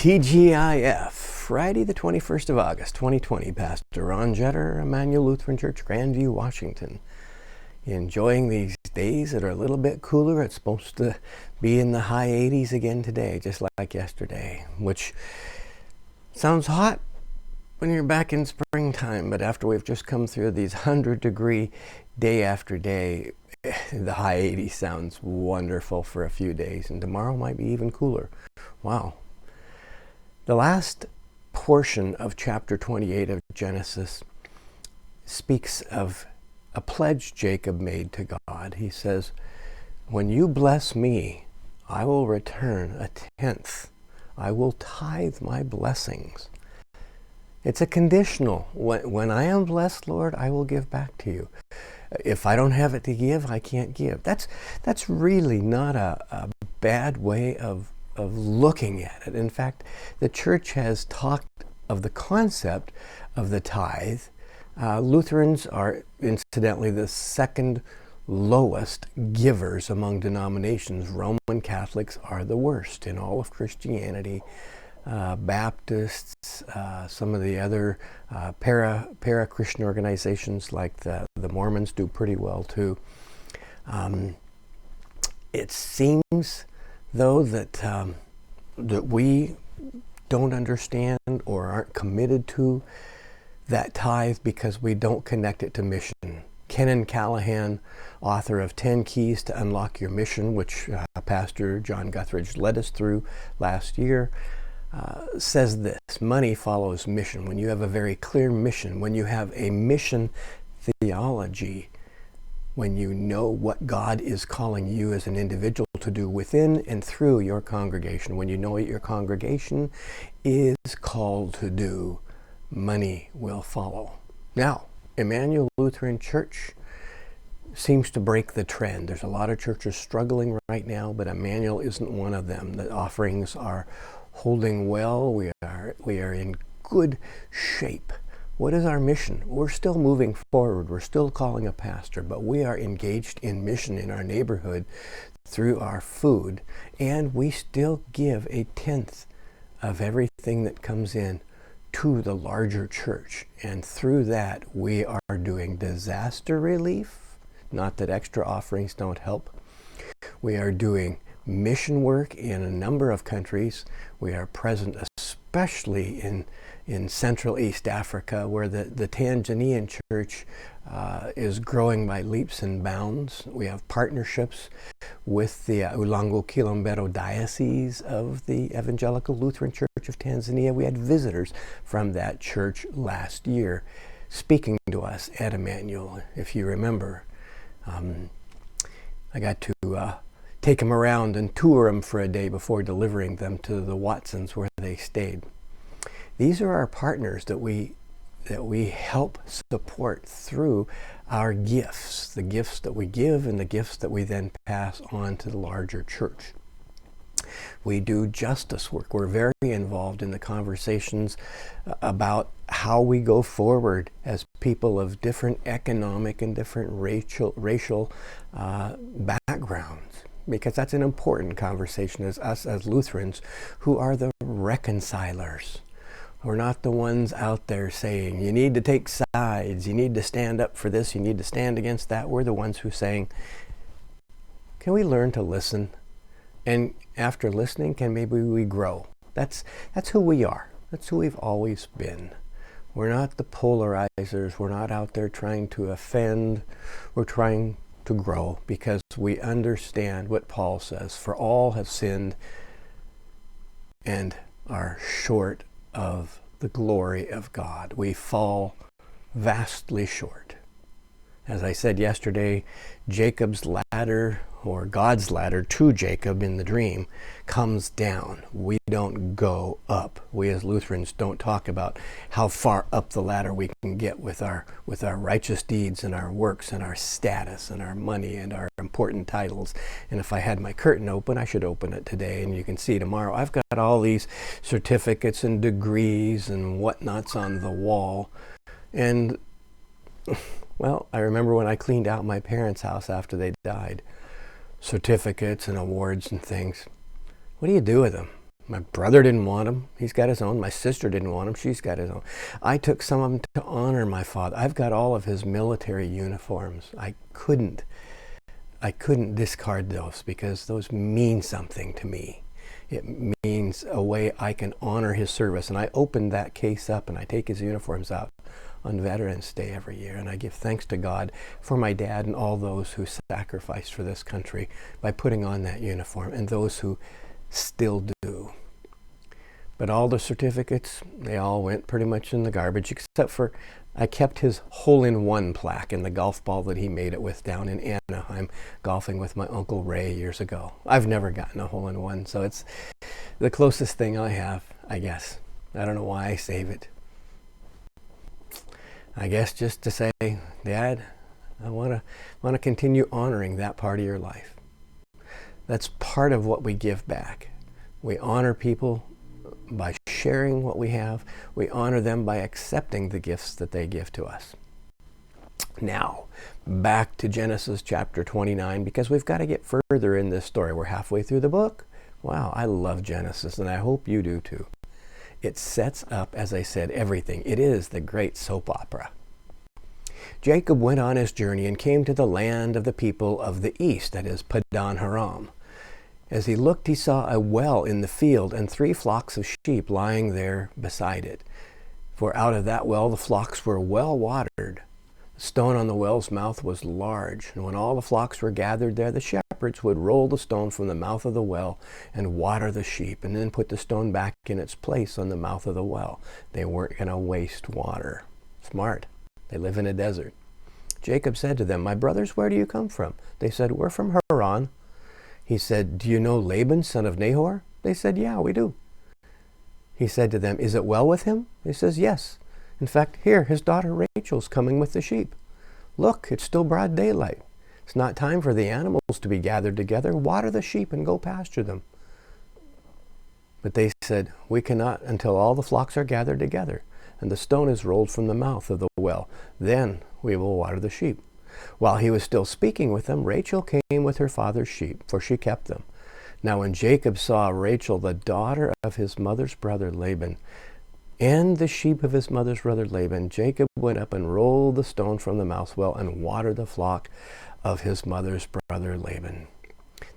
TGIF, Friday the 21st of August, 2020. Pastor Ron Jetter, Immanuel Lutheran Church, Grandview, Washington. Enjoying these days that are a little bit cooler. It's supposed to be in the high 80s again today, just like yesterday, which sounds hot when you're back in springtime, but after we've just come through these 100-degree day after day, the high 80s sounds wonderful for a few days, and tomorrow might be even cooler. Wow. The last portion of chapter 28 of Genesis speaks of a pledge Jacob made to God. He says, when you bless me, I will return a tenth. I will tithe my blessings. It's a conditional. When I am blessed, Lord, I will give back to you. If I don't have it to give, I can't give. That's really not a bad way of looking at it. In fact, the church has talked of the concept of the tithe. Lutherans are, incidentally, the second lowest givers among denominations. Roman Catholics are the worst in all of Christianity. Baptists, some of the other para-Christian organizations like the Mormons do pretty well too. It seems, though, that we don't understand or aren't committed to that tithe because we don't connect it to mission. Kenan Callahan, author of 10 Keys to Unlock Your Mission, which Pastor John Guthridge led us through last year, says this: money follows mission. When you have a very clear mission, when you have a mission theology, when you know what God is calling you as an individual to do within and through your congregation, when you know what your congregation is called to do, money will follow. Now, Immanuel Lutheran Church seems to break the trend. There's a lot of churches struggling right now, but Immanuel isn't one of them. The offerings are holding well. We are in good shape. What is our mission? We're still moving forward. We're still calling a pastor, but we are engaged in mission in our neighborhood through our food, and we still give a tenth of everything that comes in to the larger church. And through that, we are doing disaster relief. Not that extra offerings don't help. We are doing mission work in a number of countries. We are present especially in Central East Africa, where the Tanzanian church is growing by leaps and bounds. We have partnerships with the Ulango Kilombero Diocese of the Evangelical Lutheran Church of Tanzania. We had visitors from that church last year speaking to us at Immanuel, if you remember. I got to take them around and tour them for a day before delivering them to the Watsons where they stayed. These are our partners that we help support through our gifts, the gifts that we give and the gifts that we then pass on to the larger church. We do justice work. We're very involved in the conversations about how we go forward as people of different economic and different racial backgrounds, because that's an important conversation as us as Lutherans who are the reconcilers. We're not the ones out there saying, you need to take sides, you need to stand up for this, you need to stand against that. We're the ones who are saying, can we learn to listen? And after listening, can maybe we grow? That's who we are. That's who we've always been. We're not the polarizers. We're not out there trying to offend. We're trying to grow because we understand what Paul says. For all have sinned and are short of the glory of God. We fall vastly short. As I said yesterday, Jacob's ladder, or God's ladder to Jacob in the dream, comes down. We don't go up. We as Lutherans don't talk about how far up the ladder we can get with our righteous deeds and our works and our status and our money and our important titles. And if I had my curtain open, I should open it today, and you can see tomorrow. I've got all these certificates and degrees and whatnots on the wall. And well, I remember when I cleaned out my parents' house after they died. Certificates and awards and things. What do you do with them? My brother didn't want them. He's got his own. My sister didn't want them. She's got his own. I took some of them to honor my father. I've got all of his military uniforms. I couldn't discard those because those mean something to me. It means a way I can honor his service. And I opened that case up and I take his uniforms out on Veterans Day every year. And I give thanks to God for my dad and all those who sacrificed for this country by putting on that uniform, and those who still do. But all the certificates, they all went pretty much in the garbage, except for I kept his hole-in-one plaque in the golf ball that he made it with down in Anaheim, golfing with my Uncle Ray years ago. I've never gotten a hole-in-one, so it's the closest thing I have, I guess. I don't know why I save it. I guess just to say, Dad, I want to continue honoring that part of your life. That's part of what we give back. We honor people by sharing what we have. We honor them by accepting the gifts that they give to us. Now, back to Genesis chapter 29, because we've got to get further in this story. We're halfway through the book. Wow, I love Genesis, and I hope you do too. It sets up, as I said, everything. It is the great soap opera. Jacob went on his journey and came to the land of the people of the east, that is, Paddan Aram. As he looked, he saw a well in the field and 3 flocks of sheep lying there beside it. For out of that well the flocks were well watered. The stone on the well's mouth was large, and when all the flocks were gathered there, the shepherds would roll the stone from the mouth of the well and water the sheep, and then put the stone back in its place on the mouth of the well. They weren't going to waste water. Smart. They live in a desert. Jacob said to them, "My brothers, where do you come from?" They said, "We're from Haran." He said, "Do you know Laban, son of Nahor?" They said, "Yeah, we do." He said to them, "Is it well with him?" He says, "Yes. In fact, here, his daughter Rachel's coming with the sheep. Look, it's still broad daylight. It's not time for the animals to be gathered together. Water the sheep and go pasture them." But they said, "We cannot until all the flocks are gathered together, and the stone is rolled from the mouth of the well. Then we will water the sheep." While he was still speaking with them, Rachel came with her father's sheep, for she kept them. Now when Jacob saw Rachel, the daughter of his mother's brother Laban, and the sheep of his mother's brother Laban, Jacob went up and rolled the stone from the mouth well and watered the flock of his mother's brother Laban.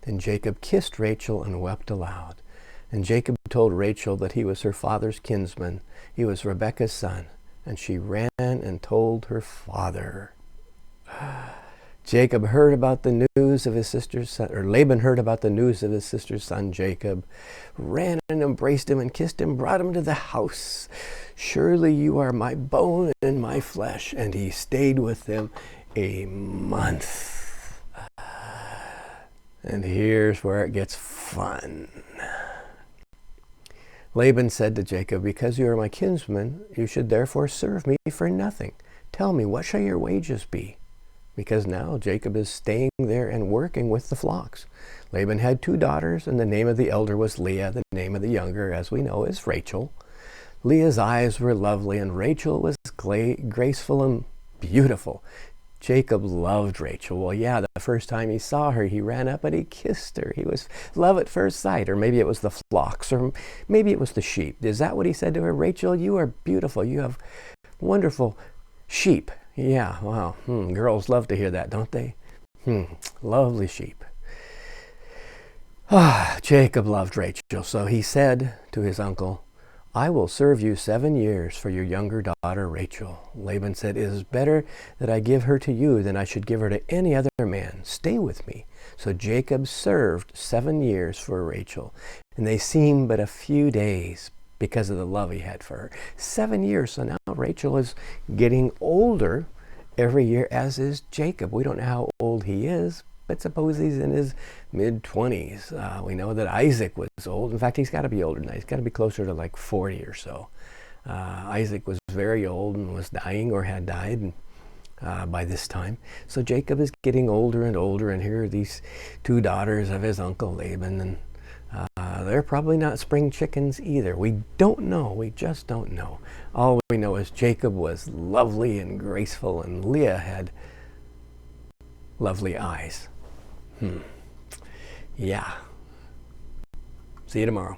Then Jacob kissed Rachel and wept aloud. And Jacob told Rachel that he was her father's kinsman. He was Rebekah's son. And she ran and told her father. Jacob heard about the news of his sister's son, or Laban heard about the news of his sister's son Jacob, ran and embraced him and kissed him, brought him to the house. "Surely you are my bone and my flesh." And he stayed with them a month. And here's where it gets fun. Laban said to Jacob, "Because you are my kinsman, you should therefore serve me for nothing. Tell me, what shall your wages be?" Because now Jacob is staying there and working with the flocks. Laban had 2 daughters, and the name of the elder was Leah. The name of the younger, as we know, is Rachel. Leah's eyes were lovely, and Rachel was graceful and beautiful. Jacob loved Rachel. Well, yeah, the first time he saw her, he ran up and he kissed her. He was love at first sight, or maybe it was the flocks, or maybe it was the sheep. Is that what he said to her? "Rachel, you are beautiful. You have wonderful sheep." Yeah, wow. Girls love to hear that, don't they? Lovely sheep. Jacob loved Rachel, so he said to his uncle, "I will serve you 7 years for your younger daughter Rachel." Laban said, "It is better that I give her to you than I should give her to any other man. Stay with me." So Jacob served 7 years for Rachel, and they seemed but a few days because of the love he had for her. 7 years, so now Rachel is getting older every year, as is Jacob. We don't know how old he is, but suppose he's in his mid-20s. We know that Isaac was old. In fact, he's got to be older than that. He's got to be closer to like 40 or so. Isaac was very old and was dying or had died by this time. So Jacob is getting older and older, and here are these 2 daughters of his uncle Laban, and they're probably not spring chickens either. We don't know. We just don't know. All we know is Jacob was lovely and graceful, and Leah had lovely eyes. Yeah. See you tomorrow.